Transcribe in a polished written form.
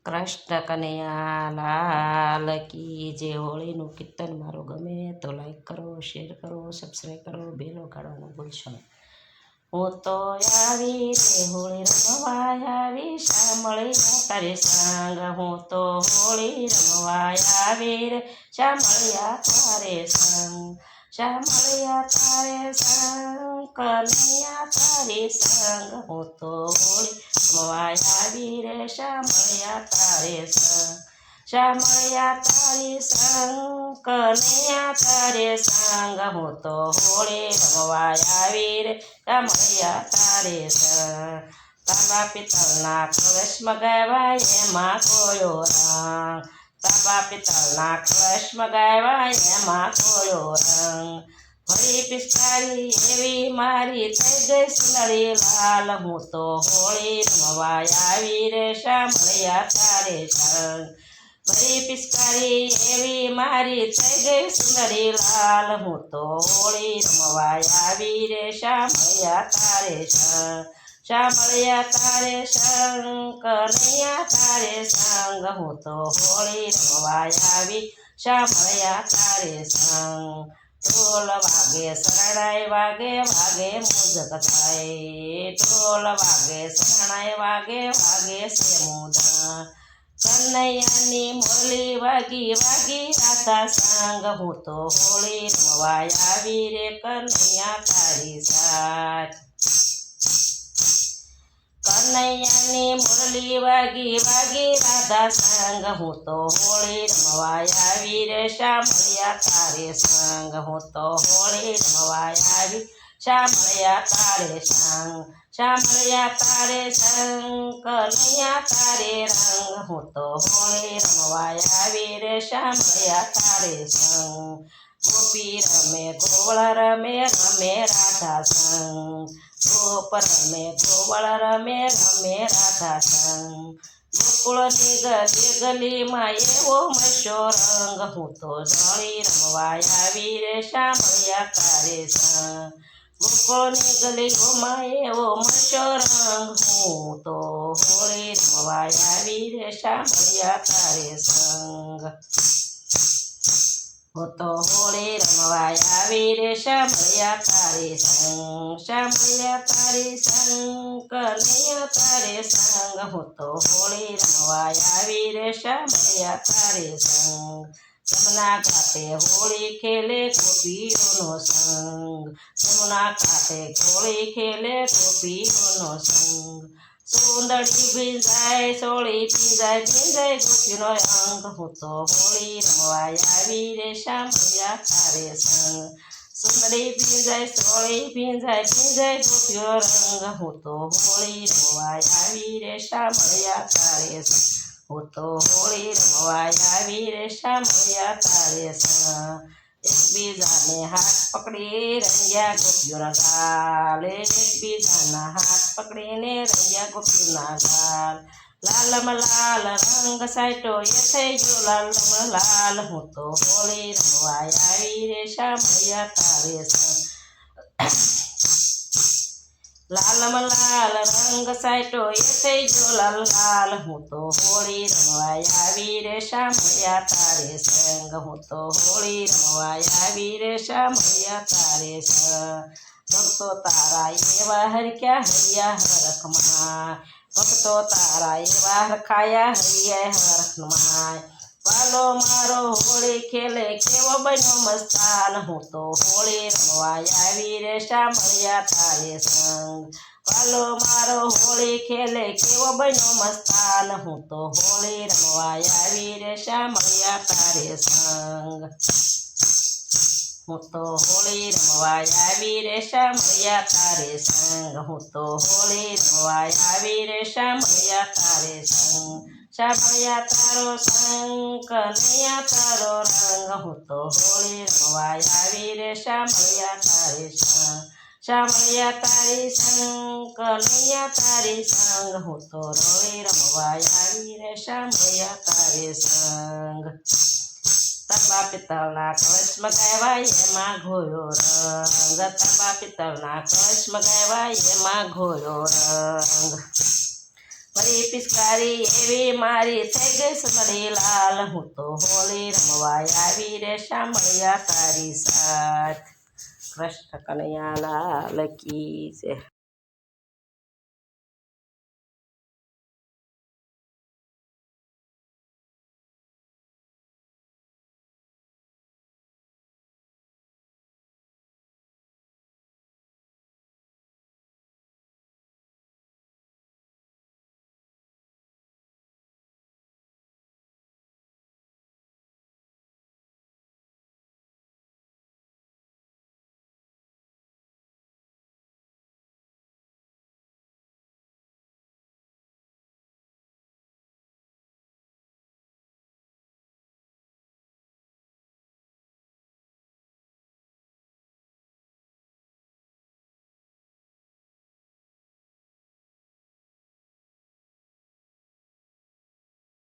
કૃષ્ણ કનૈયા લાલ કી જે હોળીનું કીર્તન મારું ગમે તો લાઈક કરો, શેર કરો, સબસ્ક્રાઈબ કરો, બેલ વગાડવાનું ભૂલશો નહીં. હું તો આવી રે હોળી રમવા આવી, શામળિયા તારે સાંગ. હું તો હોળી રમવા આવી રે, શામળિયા તારે સાંગ. શામળિયા તારે સાંગ, કનૈયા તારે સાંગ. હું તો હોળી રમવા આવી રે, શામળિયા તારે સાંગ. શામળિયા તારી સાંગ, કનૈયા તારે સાંગ. હું તો હોળી રમવા આવી રે, શામળિયા તારે સાંગ. તાંબા પિત્તળના કળશ મગાવ્યા એમાં કોયો રંગ. તાંબા પિત્તળના કળશ મગાવ્યા એમાં કોયો રંગ. ભરી પિચકારી એવી મારી થઈ ગઈ સુંદરી લાલ. હું તો હોળી રમવા આવી રે, શામળિયા તારે સાંગ. ભરી પિચકારી એવી મારી થઈ ગઈ સુંદરી લાલ. હું તો હોળી રમવા આવી રે, શામળિયા તારે સાંગ. શામળિયા તારે સાંગ, કનૈયા તારે સાંગ. હું તો હોળી રમવા આવી, શામળિયા તારે સાંગ. ઢોલ વાગે શરણાઈ વાગે, વાગે મુદક થાય. ઢોલ વાગે શરણાઈ વાગે, વાગે છે મુદક. કનૈયાની મોરલી વાગી વાગી રાધા સાંગ. હું તો હોળી રમવા આવી રે, કનૈયા તારી સાથ. કનૈયાની મુરલી વાગી વાગી રાધા સાંગ. હું તો હોળી રમવા આવી રે, શામળિયા તારે સાંગ. હું તો હોળી રમવા આવી, શામળિયા તારે સાંગ. શામળિયા તારે સાંગ, કનૈયા તારે રંગ. હું તો હોળી રમવા આવી રે, શામળિયા તારે સાંગ. ગોપી રમે ગોવળ રમે, રમે રાધા સંગ. ગોપ રમે ગોવળ રમે, રમે રાધા સંગ. ગોકુળની ગલીમાં એવો મસ્યો રંગ. હું તો જળી રમવા આવી રે, શામળિયા તારે સંગ. ગોકુળની ગલીઓમાં એવો મસ્યો રંગ. હું તો હોળી રમવા આવી રે, શામળિયા તારે સંગ. હું તો હોળી રમવા આવી રે, શામળિયા તારે સંગ. શામળિયા તારે સંગ, કનૈયા તારે સંગ. હું તો હોળી રમવા આવી રે, શામળિયા તારે સંગ. જમના ઘાટે હોળી ખેલે ગોપીઓનો સંગ. જમના ઘાટે હોળી ખેલે ગોપીઓનો સંગ. સુંદરી ભીંજાય સોળી ભીંજાય, ભીંજાય ગોપીનો અંગ. હું તો હોળી રમવા આવી રે, શામળિયા તારે સંગ. સુંદરી ભીંજાય સોળી ભીંજાય, ભીંજાય ગોપીનો રંગ. હું તો હોળી રમવા આવી રે, શામળિયા તારે સંગ. હું તો હોળી રમવા આવી રે, શામળિયા તારે સંગ. એકબીજાને હાથ પકડી રંગ્યા ગોપીઓના ગાલ. એકબીજાના હાથ પકડીને રંગ્યા ગોપીઓના ગાલ. લાલમ લાલ રંગ સાઈટો એ થઈ ગયો લાલમ લાલ. હું તો હોળી રમવા આવી રે, શામળિયા તારે સંગ. લાલમ લાલ રંગ સાઈટો એ થઈ ગયો લાલ લાલ. હું તો હોળી રમવા આવી રે, શામળિયા તારે સંગ. હું તો હોળી રમવા આવી રે, શામળિયા તારે સંગ. ભક્તો તારા એવા હરખ્યા હૈયા હરખમાં. ભક્તો તારા એવા હરખાયા હૈયા હરખમાં. વાલો મારો હોળી ખેલે કેવો બન્યો મસ્તાન. હું તો હોળી રમવા આવી રે, શામળિયા તારે સંગ. વાલો મારો હોળી ખેલે કેવો બન્યો મસ્તાન. હું તો હોળી રમવા આવી રે, શામળિયા તારે સંગ. હું તો હોળી રમવા આવી રે, શામળિયા તારે સંગ. હું તો હોળી રમવા આવી રે, શામળિયા તારે સંગ. શામળિયા તારો સંગ, કનૈયા તારો રંગ. હું તો હોળી રમવા આવી રે, શામળિયા તારે સંગ. શામળિયા તારી સંગ, કનૈયા તારી સંગ. હું તો હોળી રમવા આવી રે, શામળિયા તારે સંગ. તાંબા પિત્તળના કળશ મગાવ્યા એમાં ઘોયો રંગ. તાંબા પિત્તળના કળશ મગાવ્યા એમાં ઘોયો રંગ. મારી પિચકારી એવી મારી થઈ ગઈ સમરી લાલ હું તો હોળી રમવા આવી રે સાંભળ્યા તારી સાથ કૃષ્ણ કનૈયા લાલ કી જય